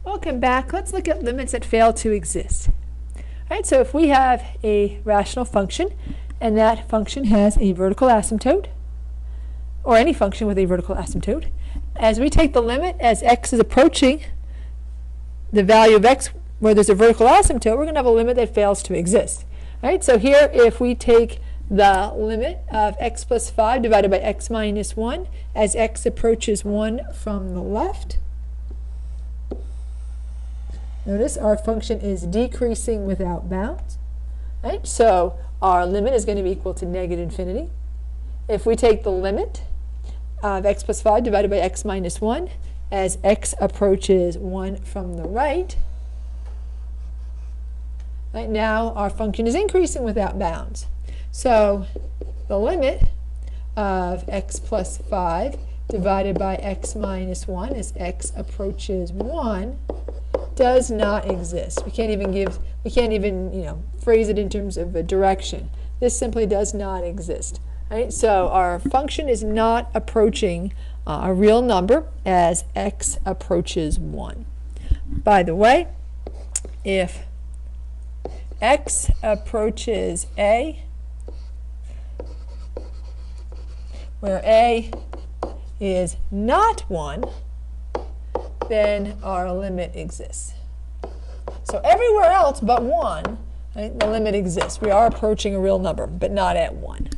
Welcome back. Let's look at limits that fail to exist. All right, so if we have a rational function and that function has a vertical asymptote, or any function with a vertical asymptote, as we take the limit as x is approaching the value of x where there's a vertical asymptote, we're going to have a limit that fails to exist. All right, so here if we take the limit of x plus 5 divided by x minus 1 as x approaches 1 from the left, notice our function is decreasing without bounds. Right? So our limit is going to be equal to negative infinity. If we take the limit of x plus 5 divided by x minus 1 as x approaches 1 from the right, right now our function is increasing without bounds. So the limit of x plus 5 divided by x minus 1 as x approaches 1 does not exist. We can't even phrase it in terms of a direction. This simply does not exist. Right? So our function is not approaching a real number as x approaches 1. By the way, if x approaches a, where a is not 1, then our limit exists. So everywhere else but 1, right, the limit exists. We are approaching a real number, but not at 1.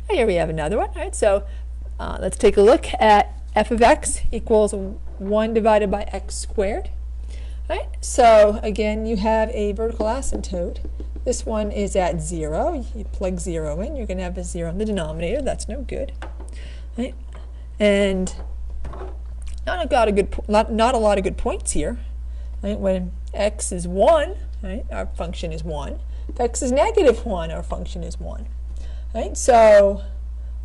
Here we have another one. Right? So let's take a look at f of x equals 1 divided by x squared. Right? So again, you have a vertical asymptote. This one is at 0. You plug 0 in, you're going to have a 0 in the denominator. That's no good. Right? And not a lot of good points here. Right? When x is 1, right, our function is 1. If x is negative 1, our function is 1. Right? So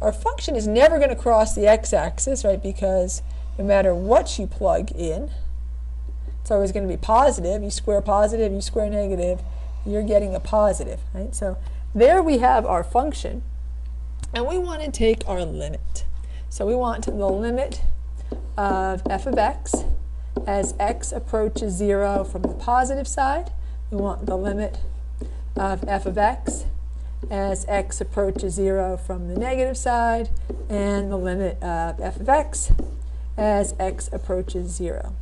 our function is never going to cross the x-axis, right, because no matter what you plug in, it's always going to be positive. You square positive, you square negative, you're getting a positive. Right? So there we have our function, and we want to take our limit. So we want the limit of f of x as x approaches 0 from the positive side. We want the limit of f of x as x approaches 0 from the negative side, and the limit of f of x as x approaches 0.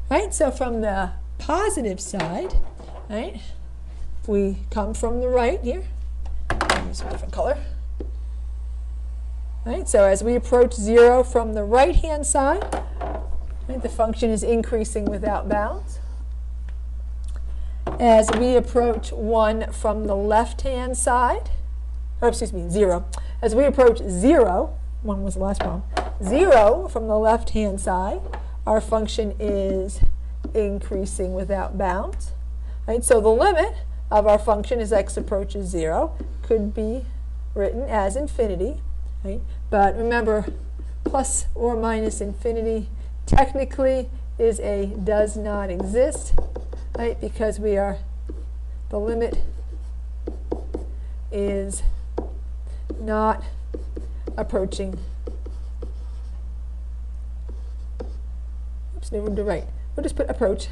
Right? So from the positive side, right, if we come from the right here, use a different color. Right? So as we approach 0 from the right-hand side, right, the function is increasing without bounds. As we approach 1 from the left-hand side, or excuse me, 0. As we approach 0, 1 was the last problem, 0 from the left-hand side, our function is increasing without bounds. Right? So the limit of our function as x approaches 0 could be written as infinity. Right? But remember, plus or minus infinity technically is a does not exist, right? Because the limit is not approaching. Oops, never to right. We'll just put approach,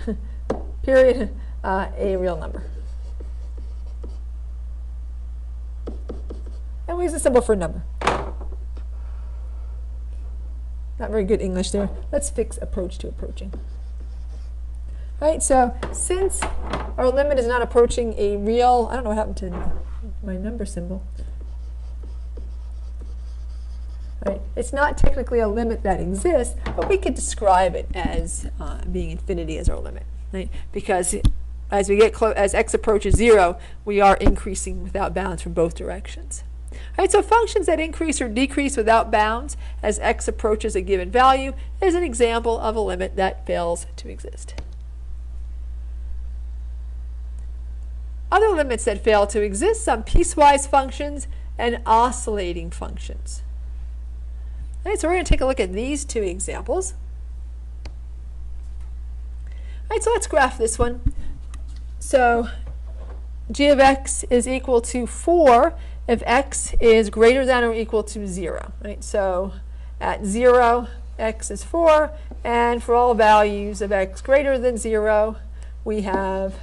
period, a real number. And we use a symbol for a number. Not very good English there. Let's fix approach to approaching. Right, so since our limit is not approaching a real, I don't know what happened to my number symbol. Right, it's not technically a limit that exists, but we could describe it as being infinity as our limit. Right? Because as we get close, as x approaches 0, we are increasing without bounds from both directions. Right, so functions that increase or decrease without bounds as x approaches a given value is an example of a limit that fails to exist. Other limits that fail to exist, some piecewise functions and oscillating functions. Right, so we're going to take a look at these two examples. Right, so let's graph this one. So g of x is equal to 4 if x is greater than or equal to 0. Right? So At 0, x is 4, and for all values of x greater than 0, we have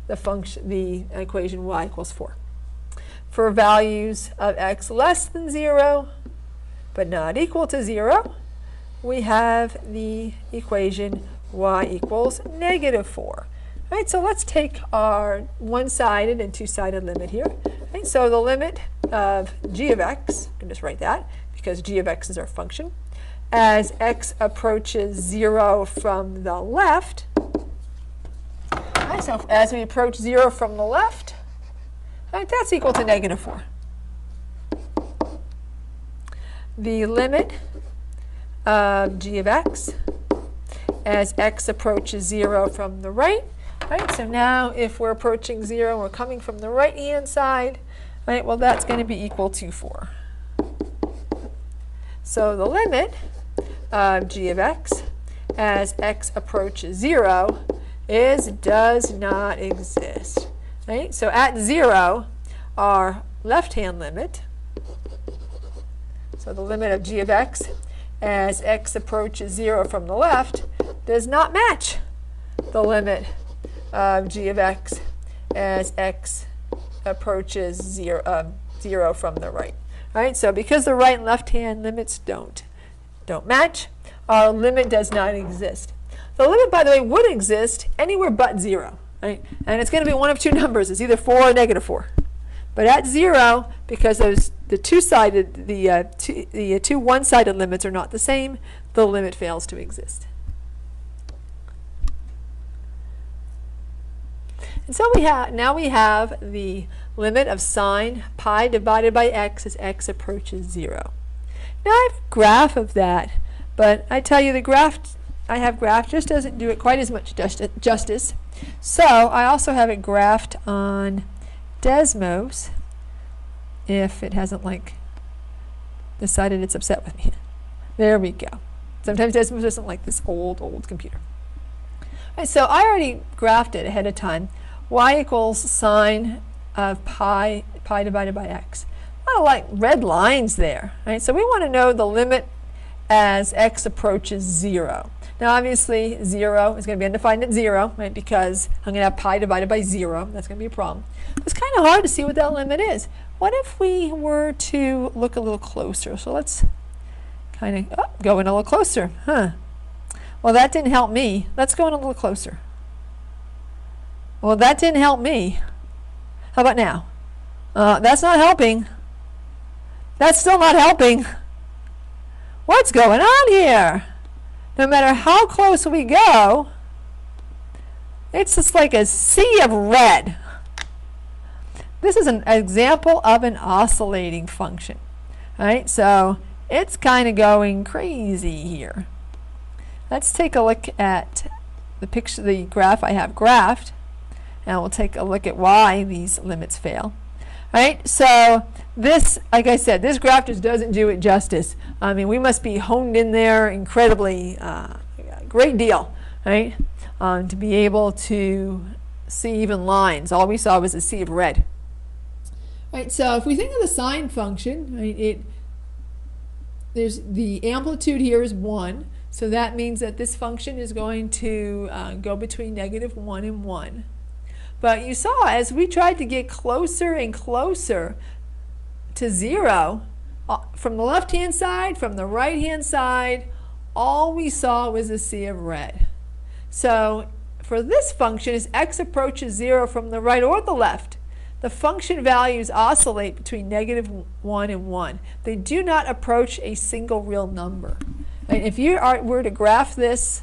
the equation y equals 4. For values of x less than 0, but not equal to 0, we have the equation y equals -4. All right, so let's take our one-sided and two-sided limit here. Right, so the limit of g of x, I can just write that because g of x is our function, as x approaches 0 from the left. Right, so as we approach 0 from the left, right, that's equal to -4. The limit of g of x as x approaches 0 from the right. Right, so now if we're approaching 0 and we're coming from the right-hand side, right, well, that's going to be equal to 4. So the limit of g of x as x approaches 0 does not exist. Right? So at 0, our left-hand limit, so the limit of g of x as x approaches 0 from the left, does not match the limit of g of x as x approaches 0 from the right. Right? So because the right and left-hand limits don't match, our limit does not exist. The limit, by the way, would exist anywhere but 0. Right? And it's going to be one of two numbers. It's either 4 or -4. But at 0, because the two one-sided limits are not the same, the limit fails to exist. And so now we have the limit of sine pi divided by x as x approaches 0. Now I have a graph of that, but I tell you the graph I have graphed just doesn't do it quite as much justice. So I also have it graphed on Desmos, if it hasn't decided it's upset with me. There we go. Sometimes Desmos doesn't like this old computer. Right, so I already graphed it ahead of time. Y equals sine of pi divided by x. A lot of like red lines there. Right? So we want to know the limit as x approaches 0. Now obviously 0 is going to be undefined at 0, right, because I'm going to have pi divided by 0. That's going to be a problem. It's kind of hard to see what that limit is. What if we were to look a little closer? So let's kind of go in a little closer. Well, that didn't help me. Let's go in a little closer. Well, that didn't help me. How about now? That's not helping. That's still not helping. What's going on here? No matter how close we go, it's just like a sea of red. This is an example of an oscillating function. Right? So it's kind of going crazy here. Let's take a look at the graph I have graphed, and we'll take a look at why these limits fail. Right? So this, like I said, this graph just doesn't do it justice. I mean, we must be honed in there incredibly, great deal, right? To be able to see even lines. All we saw was a sea of red. Right, so if we think of the sine function, right, there's the amplitude here is 1, so that means that this function is going to go between -1 and 1. But you saw as we tried to get closer and closer to 0, from the left-hand side, from the right-hand side, all we saw was a sea of red. So for this function, as x approaches 0 from the right or the left, the function values oscillate between -1 and 1. They do not approach a single real number. And if you were to graph this,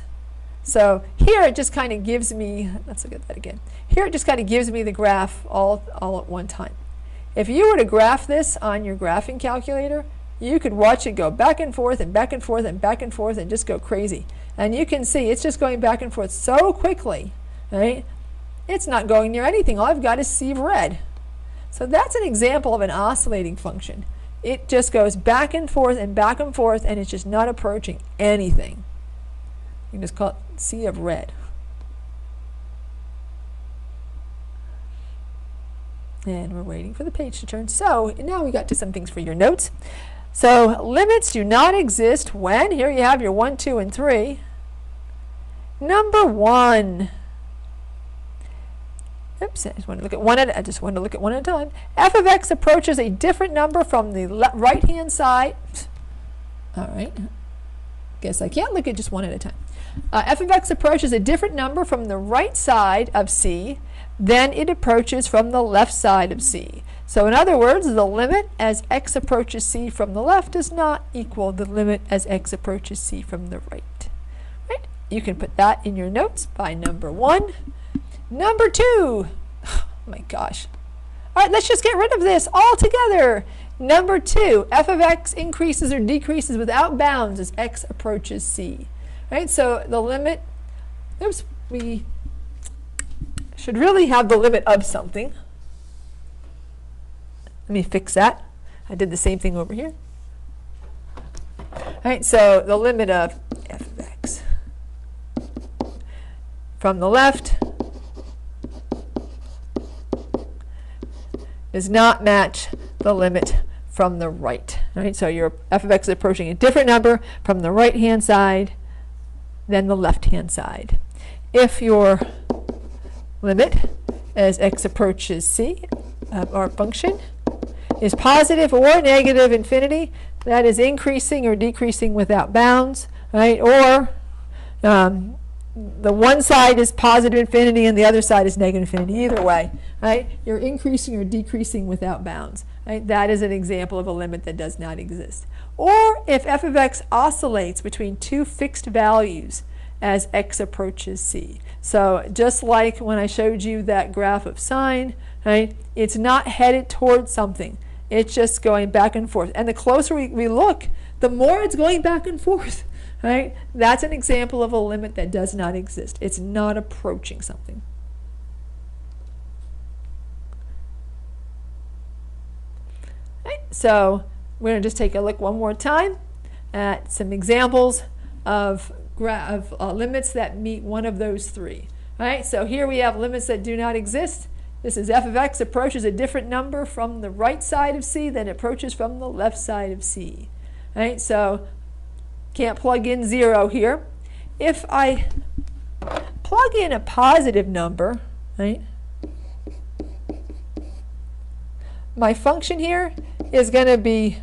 so here it just kind of gives me, let's look at that again. Here it just kind of gives me the graph all at one time. If you were to graph this on your graphing calculator, you could watch it go back and forth and back and forth and back and forth and just go crazy. And you can see it's just going back and forth so quickly, right? It's not going near anything. All I've got is sea of red. So that's an example of an oscillating function. It just goes back and forth and back and forth, and it's just not approaching anything. You can just call it sea of red. And we're waiting for the page to turn. So now we got to some things for your notes. So limits do not exist when, here you have your 1, 2, and 3. Number 1. Oops, I just want to look at one at a time. F of x approaches a different number from the right-hand side. All right. Guess I can't look at just one at a time. F of x approaches a different number from the right side of C than it approaches from the left side of C. So in other words, the limit as x approaches C from the left does not equal the limit as x approaches C from the right. Right? You can put that in your notes by number 1. Number 2. Oh my gosh. All right, let's just get rid of this altogether. Number 2, f of x increases or decreases without bounds as x approaches C. Right? So the limit, oops, we should really have the limit of something. Let me fix that. I did the same thing over here. All right, so the limit of f of x from the left does not match the limit from the right. Right? So your f of x is approaching a different number from the right-hand side than the left-hand side. If your limit as x approaches C of our function is positive or negative infinity, that is increasing or decreasing without bounds, right? Or the one side is positive infinity and the other side is negative infinity. Either way, right? You're increasing or decreasing without bounds, right? That is an example of a limit that does not exist. Or if f of x oscillates between two fixed values as x approaches C. So just like when I showed you that graph of sine, right? It's not headed towards something. It's just going back and forth. And the closer we look, the more it's going back and forth. Right? That's an example of a limit that does not exist. It's not approaching something. Right? So we're going to just take a look one more time at some examples of limits that meet one of those three. Right? So here we have limits that do not exist. This is f of x approaches a different number from the right side of C than it approaches from the left side of C. Right? So can't plug in 0 here. If I plug in a positive number, right, my function here is going to be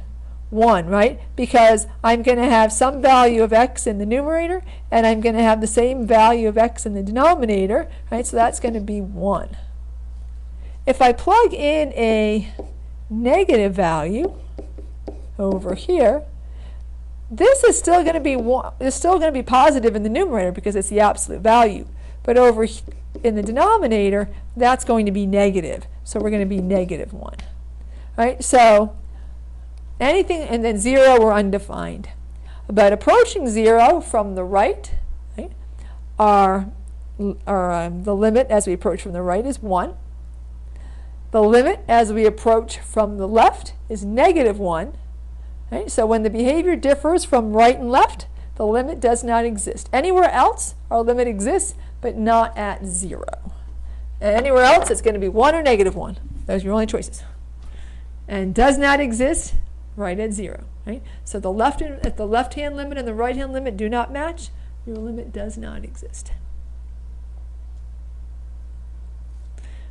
1, right? Because I'm going to have some value of x in the numerator and I'm going to have the same value of x in the denominator, right? So that's going to be 1. If I plug in a negative value over here, this is still going to be positive in the numerator because it's the absolute value. But over in the denominator, that's going to be negative. So we're going to be negative 1. Right? So anything, and then 0 or undefined. But approaching 0 from the right, the limit as we approach from the right is 1. The limit as we approach from the left is negative 1. Right? So when the behavior differs from right and left, the limit does not exist. Anywhere else, our limit exists, but not at 0. And anywhere else, it's going to be 1 or negative 1. Those are your only choices. And does not exist right at 0. Right? So the left-hand limit and the right-hand limit do not match, your limit does not exist.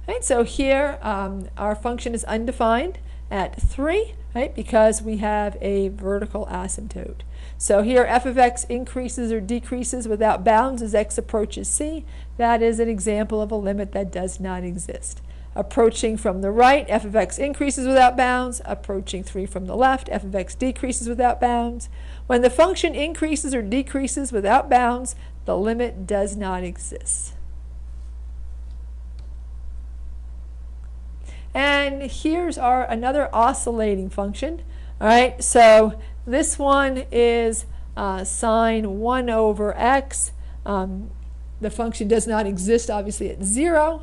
Right, so here our function is undefined at 3, right, because we have a vertical asymptote. So here f of x increases or decreases without bounds as x approaches C. That is an example of a limit that does not exist. Approaching from the right, f of x increases without bounds. Approaching 3 from the left, f of x decreases without bounds. When the function increases or decreases without bounds, the limit does not exist. And here's another oscillating function. All right, so this one is sine 1 over x. The function does not exist, obviously, at 0.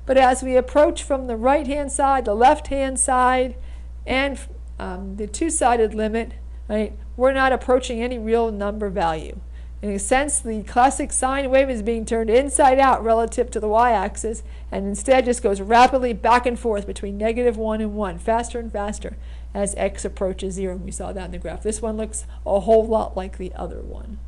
But as we approach from the right-hand side, the left-hand side, and the two-sided limit, right, we're not approaching any real number value. In a sense, the classic sine wave is being turned inside out relative to the y-axis, and instead just goes rapidly back and forth between -1 and 1, faster and faster. as x approaches 0. We saw that in the graph. This one looks a whole lot like the other one.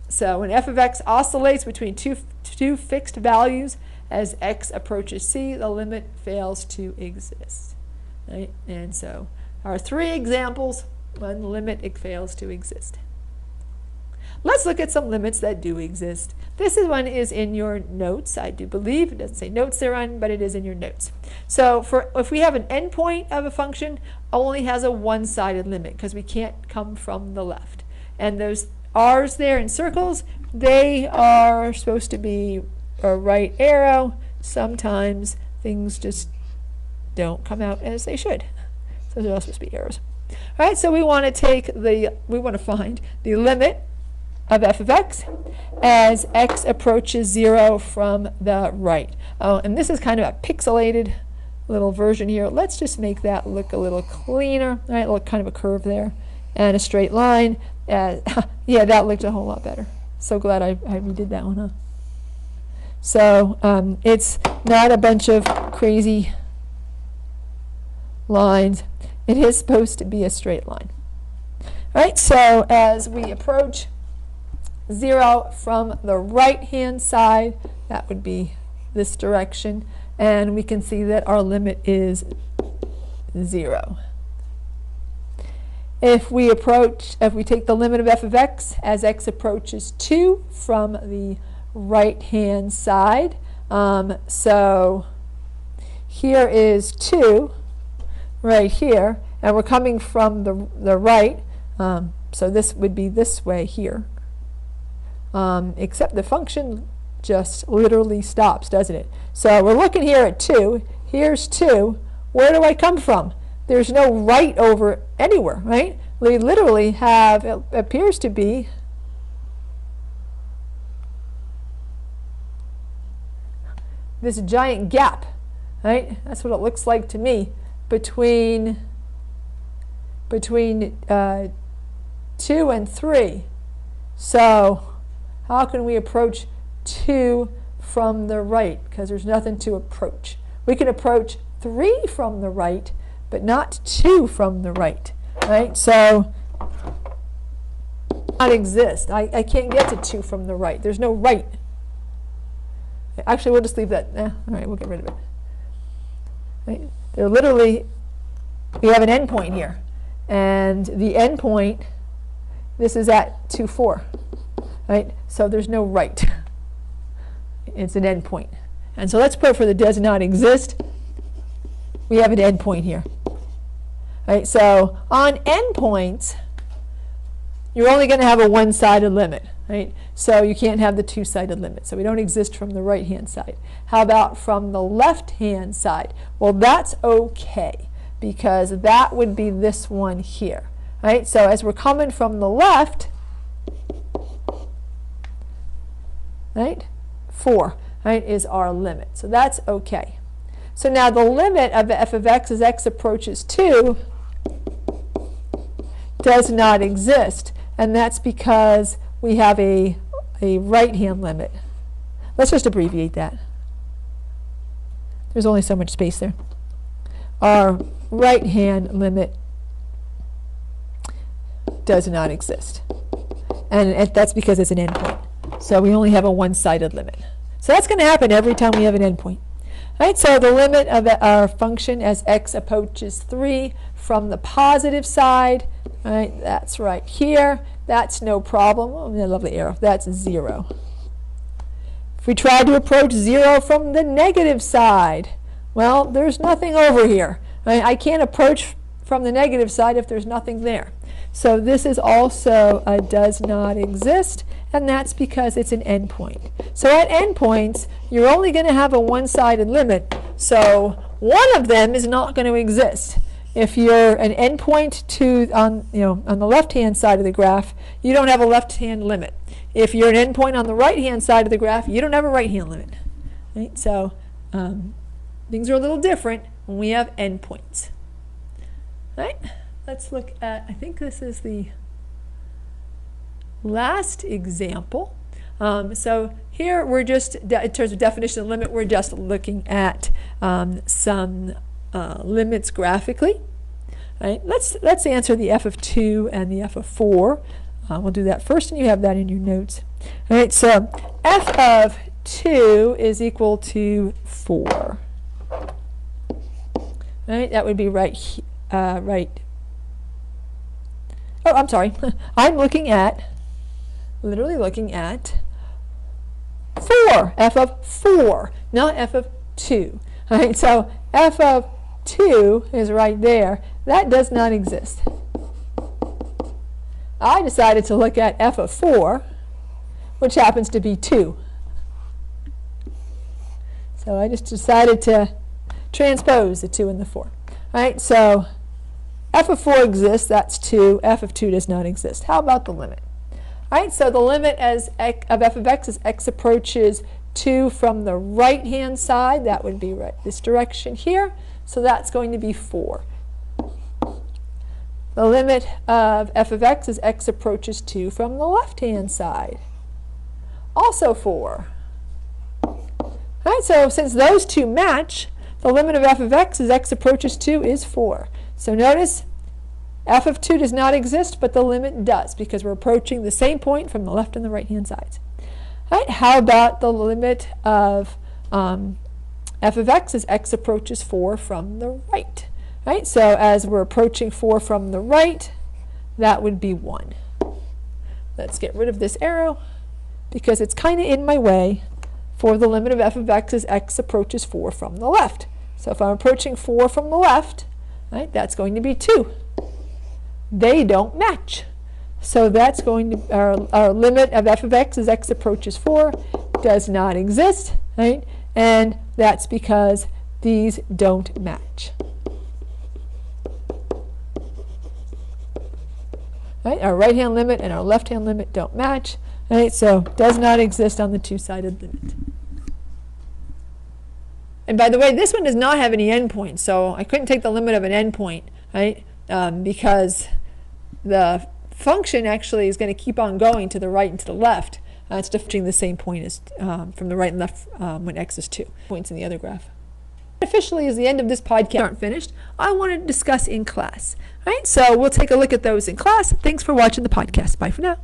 So when f of x oscillates between two fixed values as x approaches c, the limit fails to exist. Right? And so our three examples when the limit fails to exist. Let's look at some limits that do exist. This one is in your notes, I do believe. It doesn't say notes there on, but it is in your notes. So if we have an endpoint of a function, only has a one-sided limit because we can't come from the left. And those r's there in circles, they are supposed to be a right arrow. Sometimes things just don't come out as they should. So they're all supposed to be arrows. All right, so we want to find the limit of f of x as x approaches 0 from the right. Oh, and this is kind of a pixelated little version here. Let's just make that look a little cleaner. All right, look kind of a curve there and a straight line. Yeah, that looked a whole lot better. So glad I redid that one, huh? So it's not a bunch of crazy lines. It is supposed to be a straight line. All right, so as we approach 0 from the right-hand side, that would be this direction, and we can see that our limit is 0. If we take the limit of f of x as x approaches 2 from the right-hand side, so here is 2 right here, and we're coming from the right, so this would be this way here. Except the function just literally stops, doesn't it? So we're looking here at 2. Here's 2. Where do I come from? There's no right over anywhere, right? We literally have, it appears to be this giant gap, right? That's what it looks like to me between 2 and 3. So how can we approach 2 from the right? Because there's nothing to approach. We can approach 3 from the right, but not 2 from the right. Right? So not exist. I can't get to 2 from the right. There's no right. Actually, we'll just leave that. All right, we'll get rid of it. Right? They're literally, we have an endpoint here. And the endpoint, this is at 2, 4. Right? So there's no right. It's an endpoint. And so let's put for the does not exist, we have an endpoint here. Right? So on endpoints, you're only going to have a one-sided limit. Right? So you can't have the two-sided limit. So we don't exist from the right-hand side. How about from the left-hand side? Well, that's okay, because that would be this one here. Right? So as we're coming from the left, right, 4, right, is our limit. So that's okay. So now the limit of f of x as x approaches 2 does not exist, and that's because we have a right-hand limit. Let's just abbreviate that. There's only so much space there. Our right-hand limit does not exist, and that's because it's an endpoint. So we only have a one-sided limit. So that's going to happen every time we have an endpoint. Right, so the limit of our function as x approaches 3 from the positive side, right, that's right here. That's no problem. Oh, I love the arrow. That's 0. If we try to approach 0 from the negative side, well, there's nothing over here. Right? I can't approach from the negative side if there's nothing there. So this is also a does not exist, and that's because it's an endpoint. So at endpoints, you're only going to have a one-sided limit, so one of them is not going to exist. If you're an endpoint on the left-hand side of the graph, you don't have a left-hand limit. If you're an endpoint on the right-hand side of the graph, you don't have a right-hand limit. Right? So things are a little different when we have endpoints. Right? Let's look at, I think this is the last example. So here we're just, in terms of definition of limit, we're just looking at some limits graphically. Right? Let's answer the f of 2 and the f of 4. We'll do that first, and you have that in your notes. All right, so f of 2 is equal to 4. Right, that would be right. Oh, I'm sorry. I'm literally looking at 4, f of 4, not f of 2. All right, so f of 2 is right there. That does not exist. I decided to look at f of 4, which happens to be 2. So I just decided to transpose the 2 and the 4. All right, so f of 4 exists, that's 2. F of 2 does not exist. How about the limit? All right, so the limit of f of x as x approaches 2 from the right-hand side. That would be right this direction here. So that's going to be 4. The limit of f of x as x approaches 2 from the left-hand side. Also 4. All right, so since those two match, the limit of f of x as x approaches 2 is 4. So notice f of 2 does not exist, but the limit does, because we're approaching the same point from the left and the right-hand sides. All right, how about the limit of f of x as x approaches 4 from the right? Right, so as we're approaching 4 from the right, that would be 1. Let's get rid of this arrow because it's kind of in my way for the limit of f of x as x approaches 4 from the left. So if I'm approaching 4 from the left, right, that's going to be 2. They don't match. So that's going to, our limit of f of x as x approaches 4 does not exist, right? And that's because these don't match. Right? Our right-hand limit and our left-hand limit don't match. Right? So does not exist on the two-sided limit. And by the way, this one does not have any endpoints, so I couldn't take the limit of an endpoint, right? Because the function actually is going to keep on going to the right and to the left. It's definiting the same point as from the right and left when x is 2. Points in the other graph. Officially is the end of this podcast. Aren't finished. I want to discuss in class. All right, so we'll take a look at those in class. Thanks for watching the podcast. Bye for now.